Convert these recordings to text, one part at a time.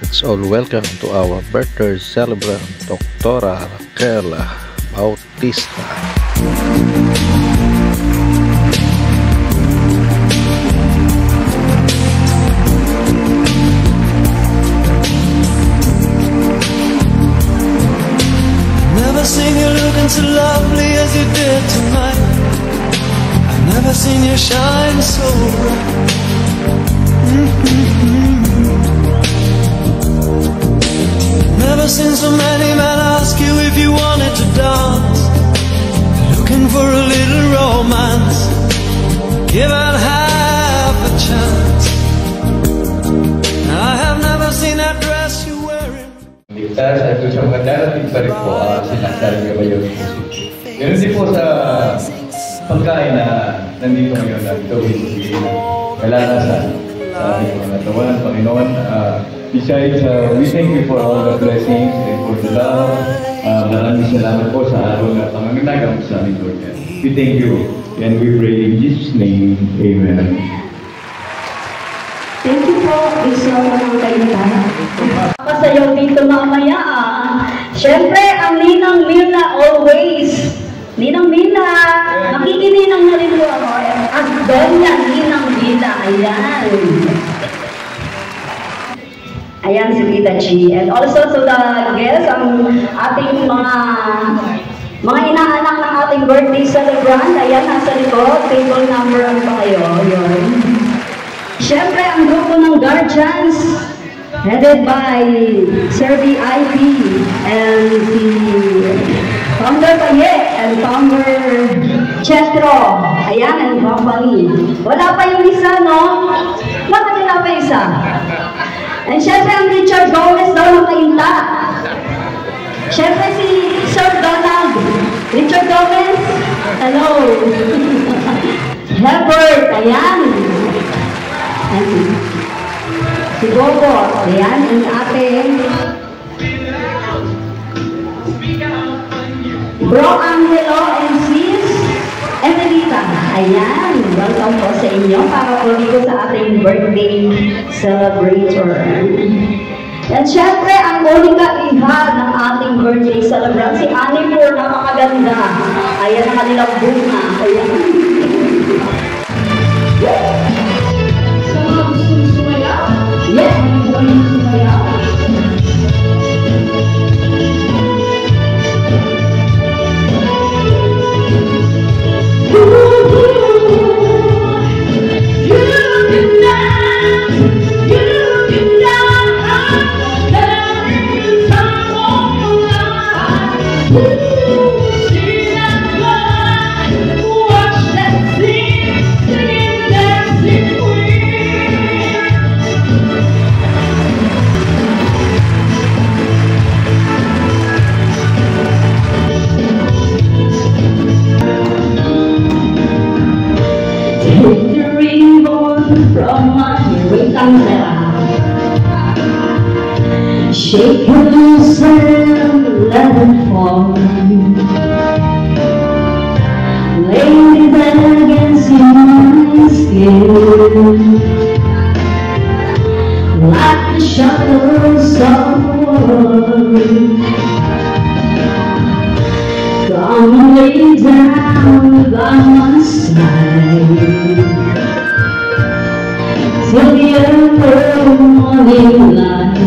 It's all welcome to our birthday celebrant, Dr. Raquel Bautista. Never seen you looking so lovely as you did tonight. I've never seen you shine so bright. Never seen so many men ask you if you wanted to dance. Looking for a little romance, give it half a chance. I have never seen that dress you're wearing. Sa social darating pa rin po sinasabi ka ba yun? Ganun din po sa pagkain na nandito ngayon na gawin kalalasan sa ating mga natawan, Panginoon. Besides, we thank you for all the blessings and for the love. Maraming salamat po sa araw na pangangagamit sa aming Lord. We thank you and we pray in Jesus' name. Amen. Thank you po, Iso ng kaitan. Pasayaw dito mamaya Siyempre, ang Ninang Mila always. Ninang Mila, nakikininang na rin po ako. At Doña Ninang Mila, ayan. Ayan si Tita Chi. And also to the guests, ang ating mga inaanak ng ating birthday celebrant. Ayan, nasa likod. Table number ano ba kayo? Yun. Siyempre, ang grupo ng guardians, headed by Sir VIP and the Founder Paye and Founder Chetro. Ayan, and company. Wala pa yung isa, no? Bakit wala pa isa? And syempre, ang Richard Gomez daw nakainta. Syempre, si Sir Donald. Richard Gomez, hello. Herbert, ayan. And si Bobo, ayan. And ate. Bro Angelo and sis Emelita. Ayan. Welcome po sa inyo para po dito sa ating birthday celebrator. And syempre, ang uling iha ng ating birthday celebrant, si Annie po, napakaganda. Ayan ang kanilang bunga. Ayan. So, gusto nyo sumayaw? Yes, gusto nyo sumayaw. Shake yourself, let it fall. Lay it against your skin, like the shadows of the world. Come and lay down by my side till the early morning light.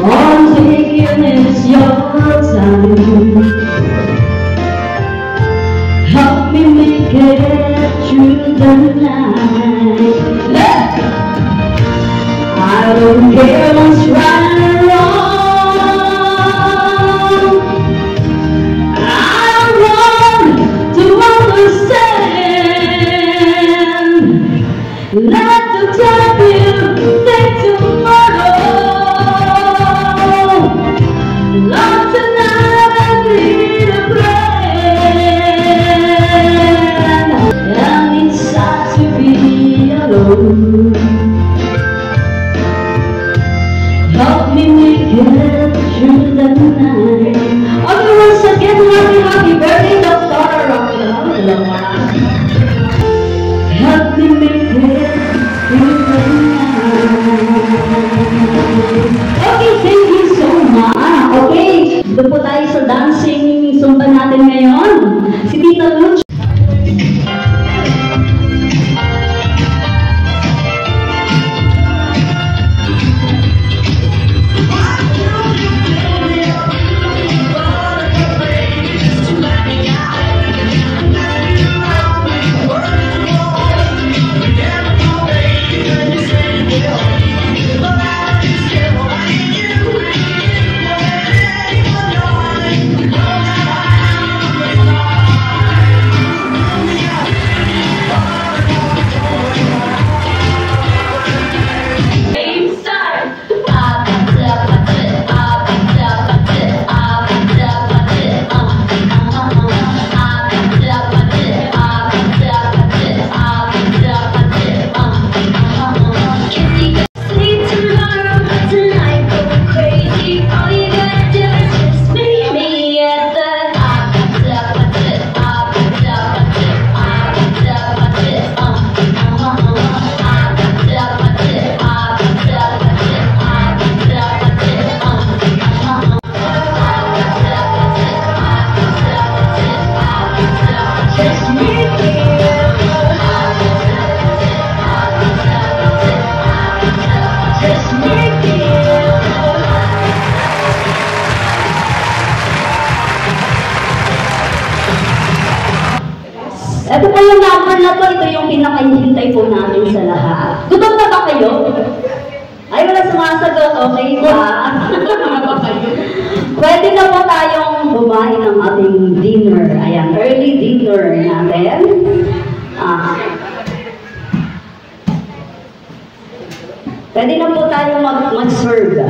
All taken is your time. Help me make it through the night. I don't care what's right or wrong. I want to understand. Let the time take tomorrow. Love tonight, I need a friend. And it's sad to be alone. Help me make it through the night. Okay, once again, happy birthday, Dr. Raquel. Help me make it through the night. Ito po yung number na to, ito yung pinakahihintay po namin sa lahat. Gutom na ba kayo? Ay, wala sumasagot. Okay ba? Pwede na po tayong kumain ng ating dinner. Ayan, early dinner natin. Pwede na po tayong mag-serve.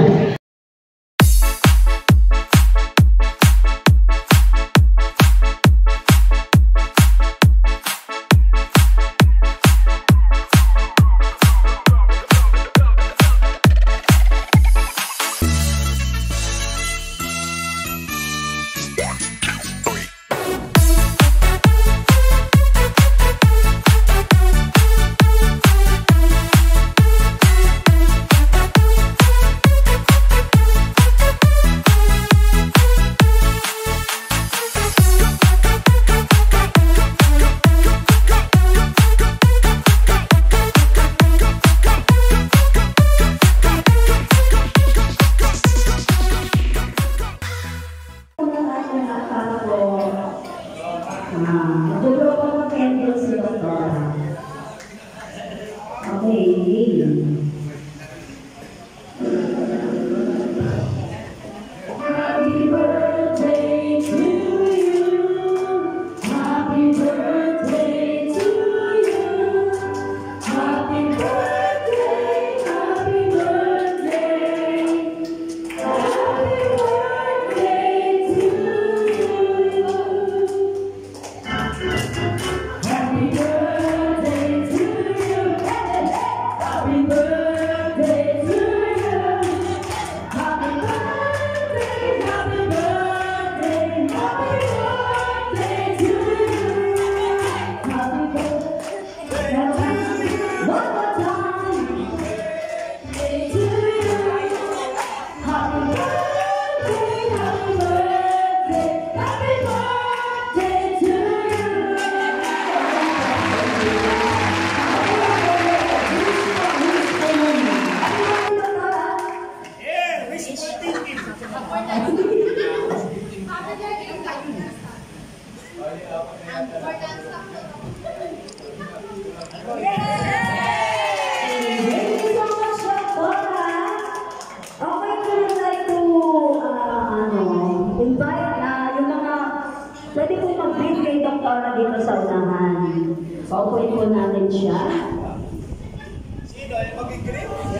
Pwede po mag-brief kay Doktora dito sa unahan. Paupuin po natin siya.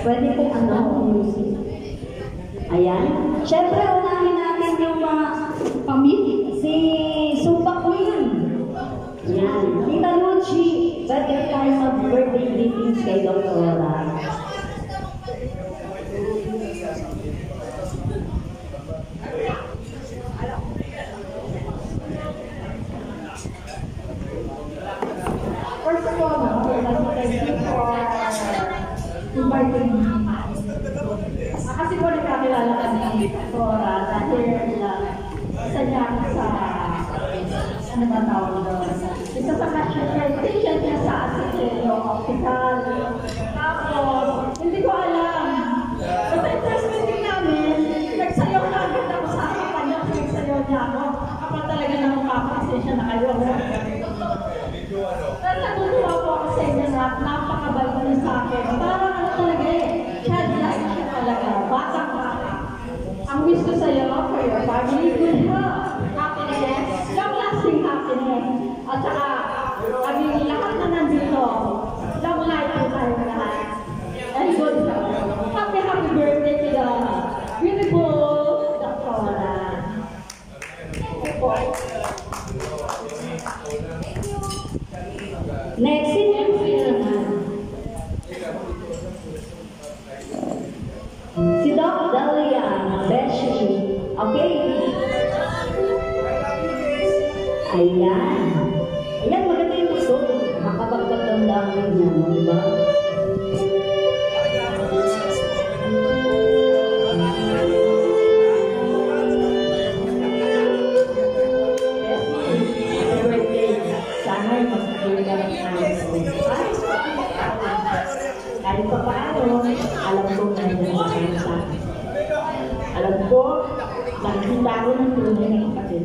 Pwede po music. Ayan. Siyempre, unahin natin yung mga pamilya. Si Sumpa Queen. Ayan. Tita Luchi, birthday tayo sa birthday greetings kay Doktora. First of all, thank you for inviting me. Kasi po nagkakilala kami Dora dahil isa niya sa ano ba tawag doon? Isa sa patient niya sa Asitio Hospital. Tapos, hindi ko alam. Basta first meeting namin, nagsayaw na agad ako sa kanya, nagsayaw niya ako. Kapag talaga naman kapasensya na kayo. Pero natutuwa po ako sa inyo na napakabait niyo sa akin. Parang ano talaga childlike siya talaga, batang-bata. Ang wish ko sa'yo for your family, good health, happiness, long-lasting happiness. At saka, aming lahat na nandito, long life po tayo lahat. And good health. Happy birthday to the beautiful Doktora. Next si Doc Dalia Beshi. Okay? Ayan. Ayan, maganda yung gusto. Makapagpagtandaan niya, di ba? Kahit pa paano, alam ko na nandiyan sa akin. Alam ko, nakikita ko ng tunay ng kapatid.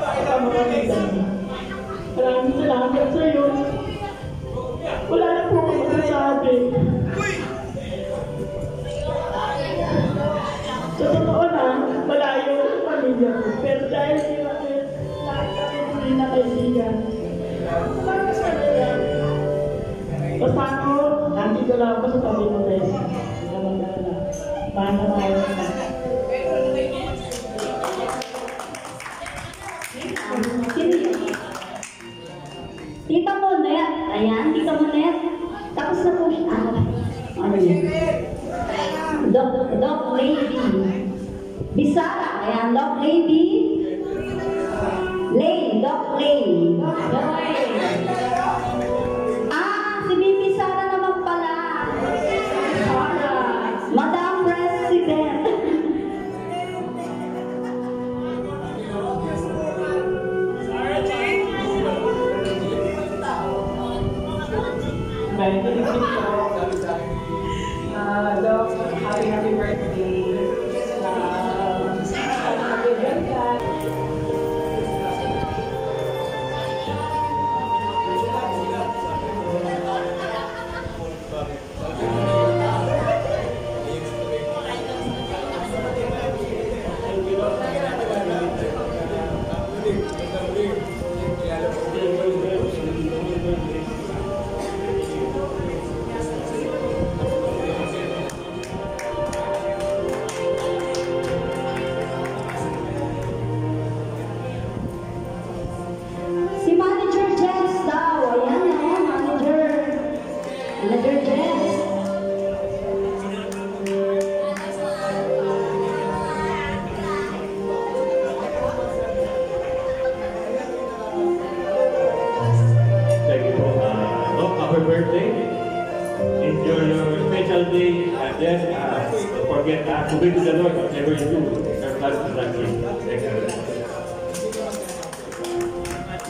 Ito mo rin ganyan. Maraming salamat sa iyo. Wala na po akong masasabi. Sa totoo na, malayo ang pamilya ko. Pero dahil di natin, lahat kami rin na kaibigan. Maraming salamat. Basta ako, nandito lang ako sa tabi ng Tess. Mahal na mahal na. Tita Monet, ayan, Tita Monet. Tapos na po siya. Ano yun? Doc Lady. Bisara, ayan, Doc Lady. Lane, Doc Lane. Si Bibi Sara naman pala. Madam President. Doc, happy birthday. Happy birthday. Si Manager Jess daw. Ayan na, Manager. Manager Jess. Thank you po. Doc, happy birthday. Enjoy your special day. And then, don't forget to be to the Lord whatever you do. Your class is that day. Thank you.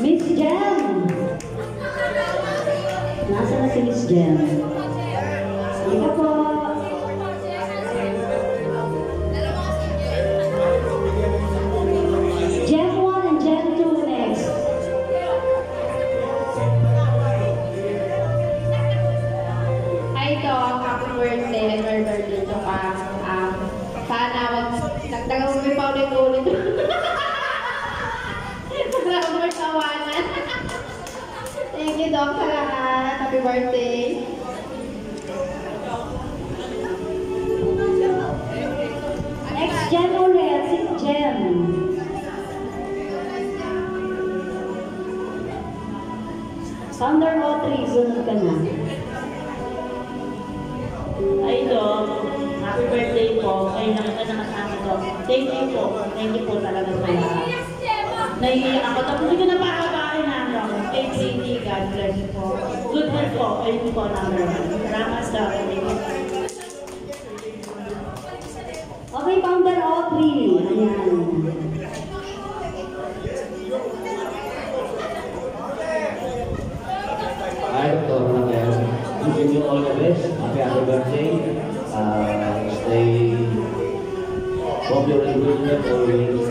Miss Jem. Nasa na si Miss Jem? Ika po. Jem 1 and Jem 2 next. Hi Doc, happy birthday and my birthday to ka. Sana wag nagtagal mo pa ulit-ulit. Wala akong magkawanan. Thank you Doc sa lahat. Happy birthday. Next Jem ulit, si Jem. Thunder O3, sunod ka na. Ay, Doc. Happy birthday po. Kayo na kita nakasama, Doc. Thank you po. Thank you po talaga sa lahat. Naiiyak ako. Tapos hindi ko na pahabahin na, Doc. Thank you. God bless you po. Good health po. Ayun po, number 1. Salamat, Doc. Thank you. Okay, Founder O3. Ayan. Hi, Dr. Raquel. Wishing you all the best. Happy birthday. Stay. Hope you're in good health always.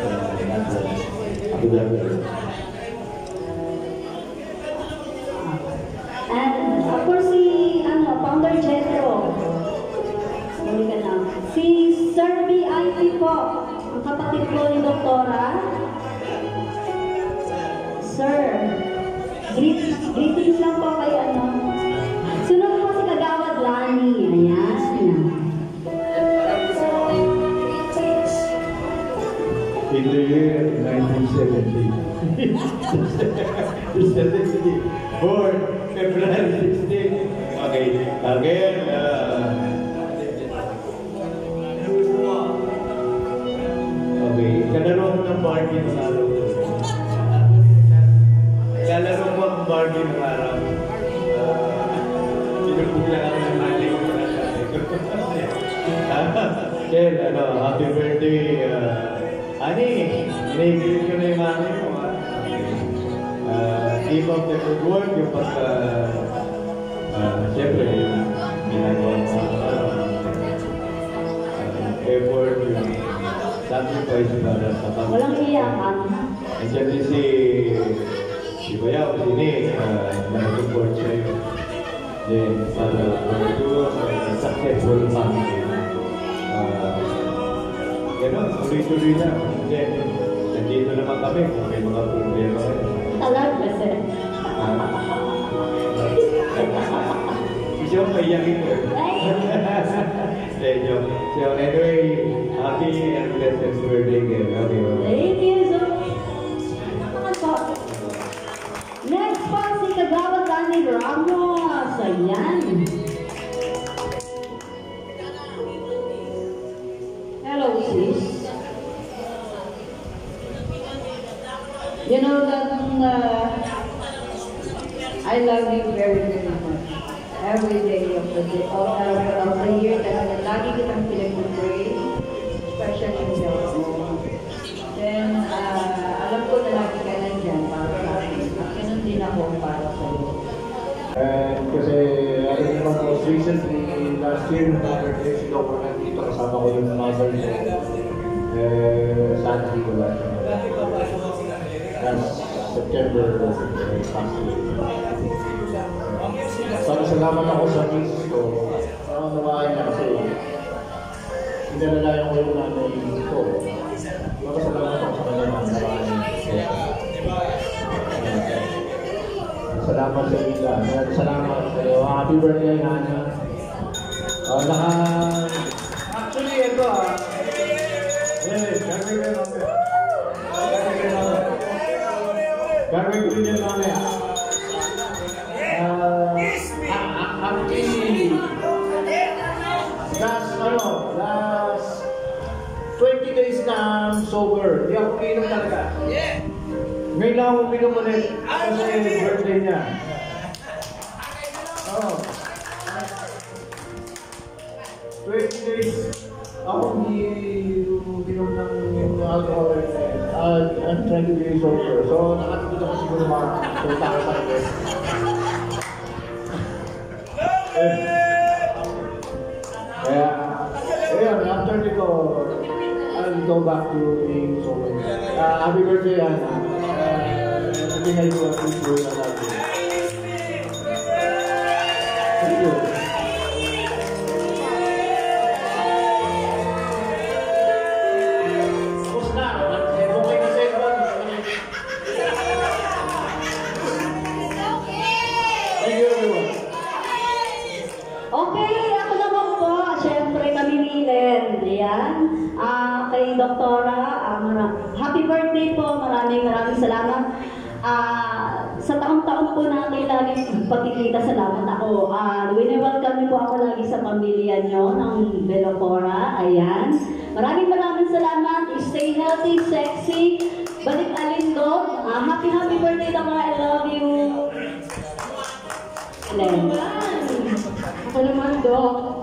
Happy birthday. And of course, si Founder Jetro. Muli ka lang. Si Sir VIP po. Ang kapatid po ni Doktora. Sir, greetings lang po kay Sunod po si Kagawad Lani. Ayan. In the year 1970. 70. Born February 16. Okay. Again, okay. Kalaro ko ng Barbie ng araw. Kalaro ko ang Barbie ng araw. Sinubulan ako ng mali ko na Ken, happy birthday. Ani, inigilit ko na yung mami ko. Keep up the good work, yung siyempre, yung ginagawa mo effort, yung sacrifice para sa pamilya. Walang iyakan. Andiyan din si si Bayaw, sini, nag-support sa'yo. Then, para magduro sa successful family. Ganon, tuloy-tuloy na. Then, nandito naman kami kung may mga problema rin. Talaga, sir. Si John, may yakin ko. So, anyway, happy and blessed birthday again. Happy birthday. Thank you so much. Next pa, si Kagawad Danny Ramos. Ayan. Hello, sis. You know that I love you very, very much. Every day of the day, of the year, talaga lagi kitang pinag-pray, especially sa Then, alam ko na lagi ka nandyan para sa akin. Ganun din ako para sa iyo. Kasi, alam mo naman, most recently, last year, birthday, si Dr. nandito, kasama ko yung mother niya. Sana dito lang. Last September, past year. Salamat ako sa misis ko. Parang nawain niya kasi pinalalayan ko yung nanay ko. Salamat ako sa kanya mga nawain. Salamat sa ila. Salamat sa iyo. Happy birthday, Hana. Actually, ito Gagawin ko niya mamaya. Actually, last 20 days na sober. Hindi ako pinom talaga. Ngayon lang ako pinom ulit kasi birthday niya. Oh. 20 days ako hindi pinom ng alcohol. I'm trying to be sober. So, nakatipid ako siguro mga 2,000 pesos. After nito, I'll go back to being sober. Happy birthday, Hana. Binay ko ang video na natin. Thank you. Tapos na, okay na cellphone. Thank you, everyone. Okay, ako naman po. Siyempre, kami ni Len. Ayan. Kay Doktora, happy birthday po. Maraming salamat. Sa taong-taong po natin lagi pagkikita, salamat ako. Wini-welcome po ako lagi sa pamilya nyo ng Belocora. Ayan. Maraming salamat. Stay healthy, sexy. Balik alindog. Happy birthday, Doktora. I love you. Len. Ako naman, Dok.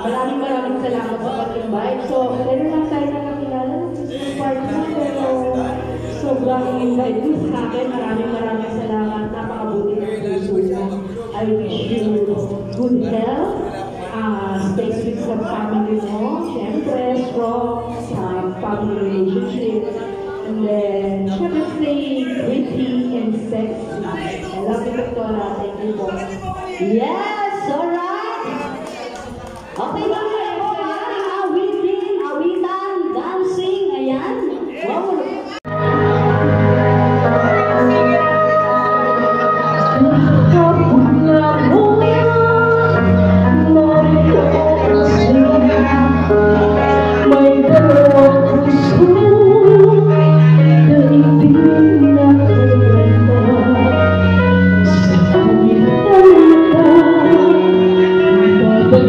Maraming salamat sa pag-invite. So, meron lang tayo na nakilala sa party, pero sobrang invite mo sa akin. Maraming salamat. Napakabuti ng puso mo. I wish you good health. Stay sweet sa family mo. Siyempre, strong sa family relationship. And then, siyempre, stay pretty and sexy. I love you, Doktora. Thank you po. Yes! Alright! Okay ba kayo po? Awitan, dancing, ayan. Wow! But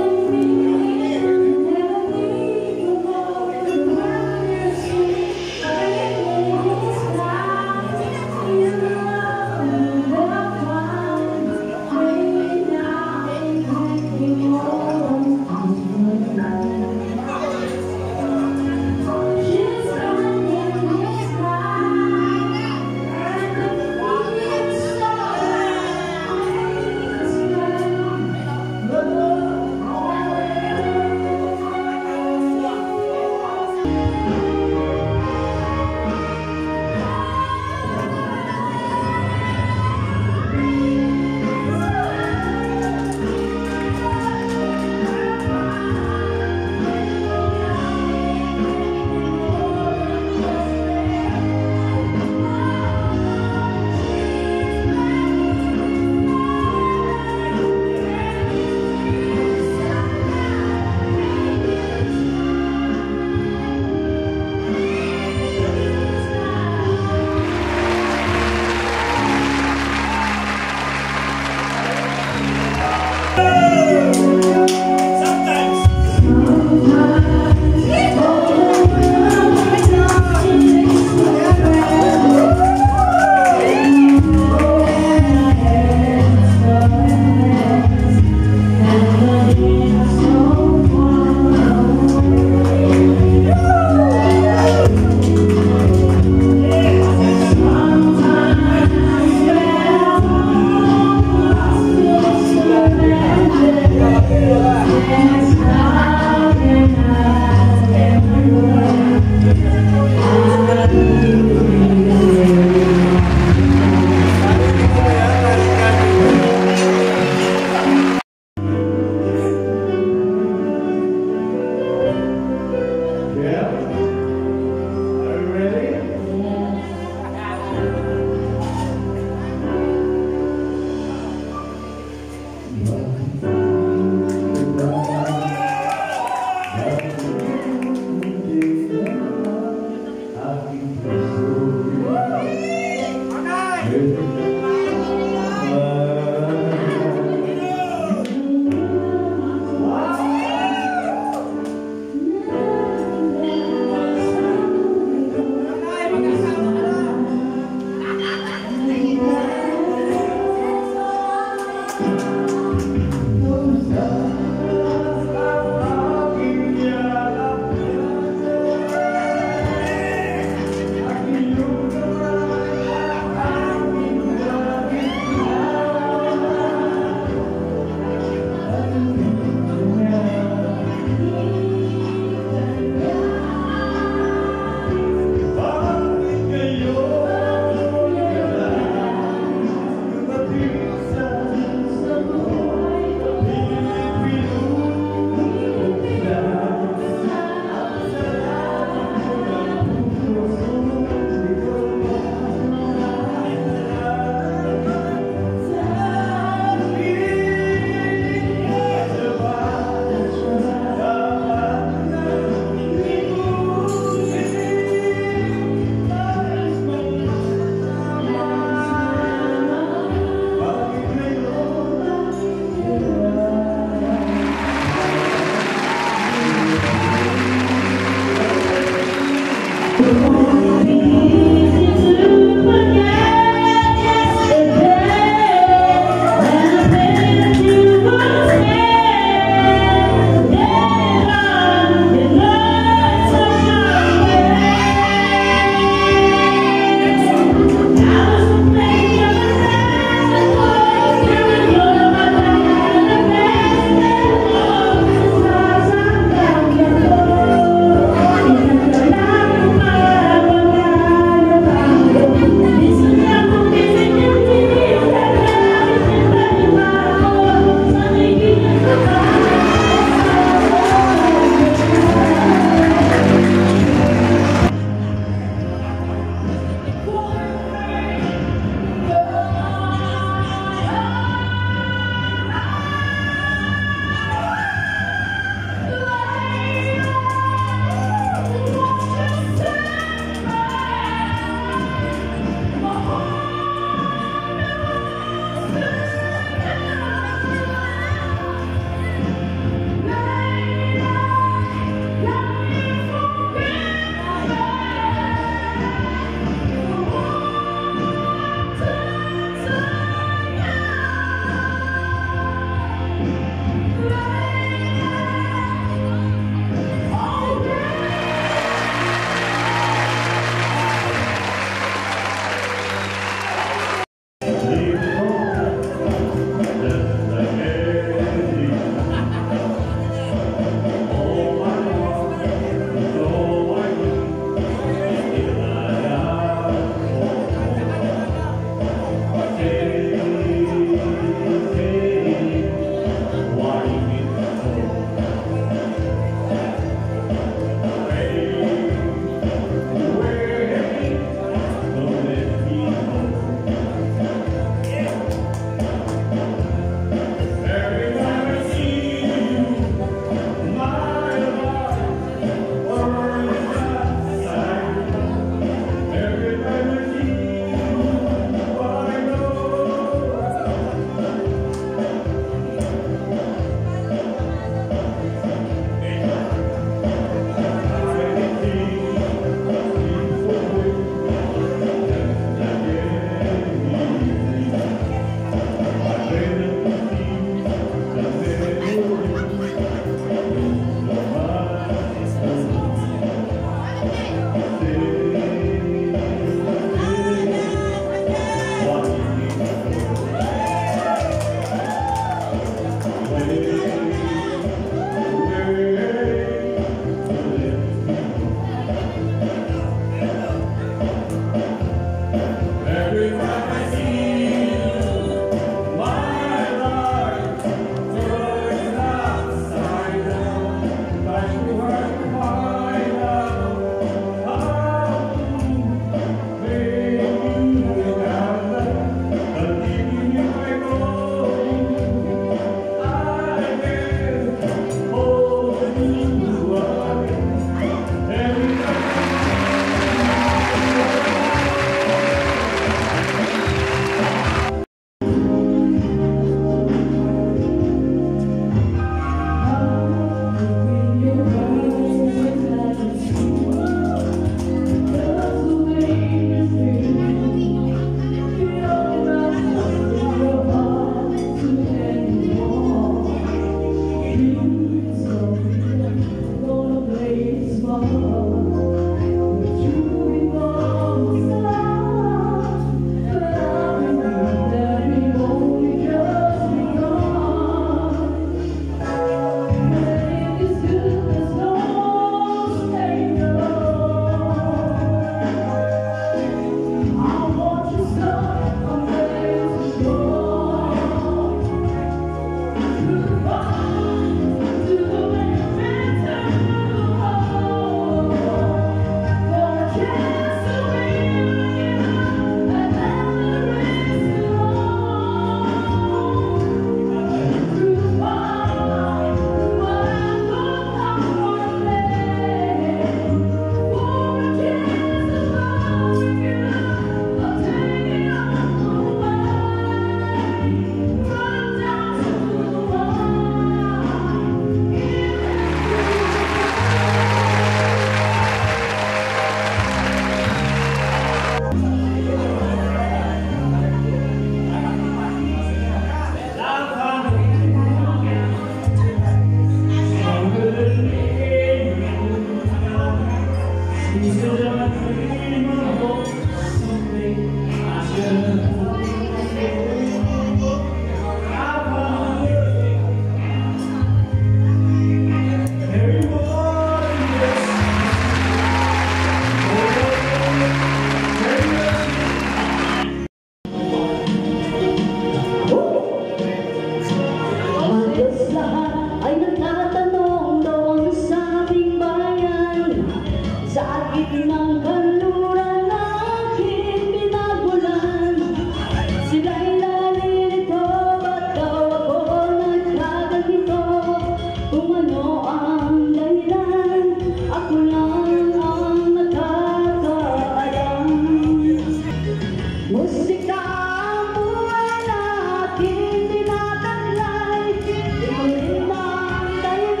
Musika ang buhay natin tinatanglay, ikaw rin ang dahilan.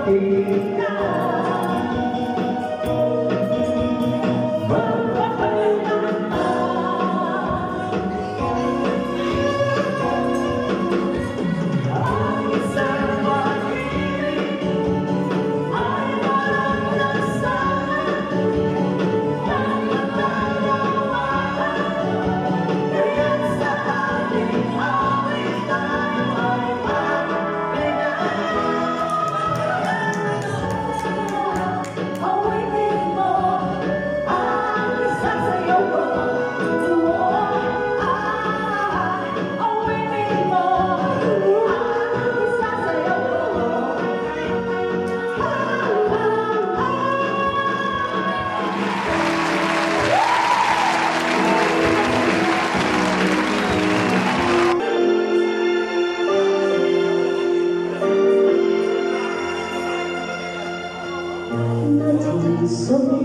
Oh, so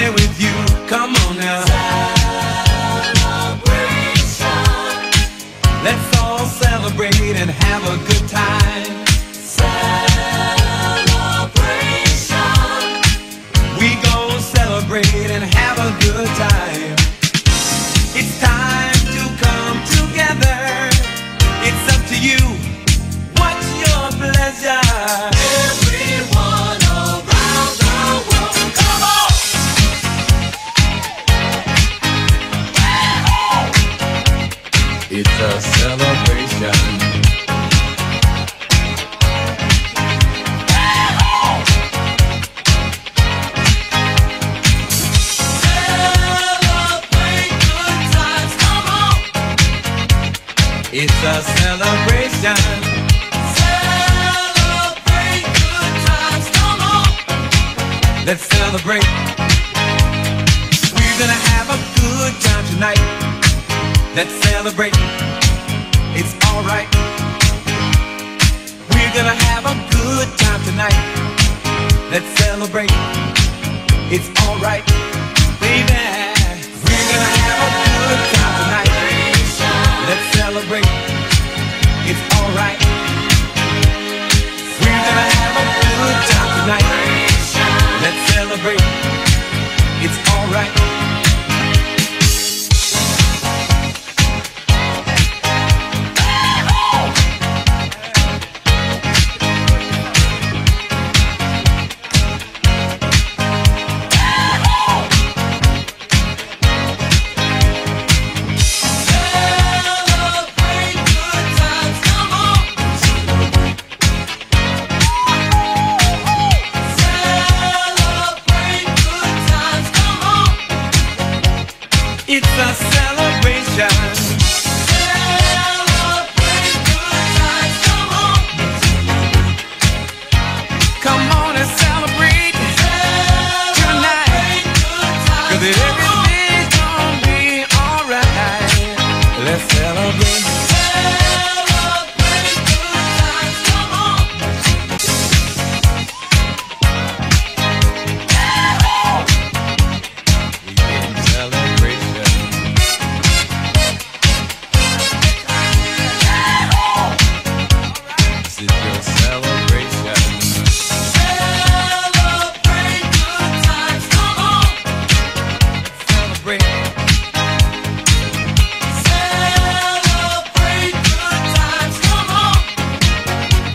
party with you. Come on now. Celebration. Let's all celebrate and have a good time. Celebration. We gon' celebrate and have a good time. It's time to come together. It's up to you. What's your pleasure? Everyone around the world, come on! It's a celebration. It's a celebration. Celebrate good times, come on. Let's celebrate. We're gonna have a good time tonight. Let's celebrate. It's alright. We're gonna have a good time tonight. Let's celebrate. It's alright, baby. We're gonna have a good time tonight. Let's celebrate. It's alright. We're gonna have a good time tonight. Let's celebrate. It's alright. It's a celebration. Celebrate good times, come on. Come on and celebrate tonight. 'Cause everything's gonna be alright. Let's celebrate. Celebrate good times, come on. Celebration. This is your celebration. Celebrate good times, come on. Celebrate. Celebrate good times, come on.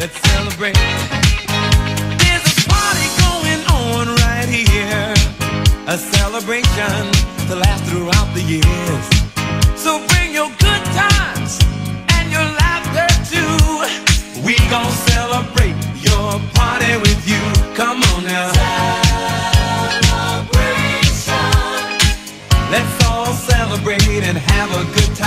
Let's celebrate. There's a party going on right here. A celebration to last throughout the years. So bring your good times and your laughter too. We gon' celebrate your party with you. Come on now. Celebration. Let's all celebrate and have a good time.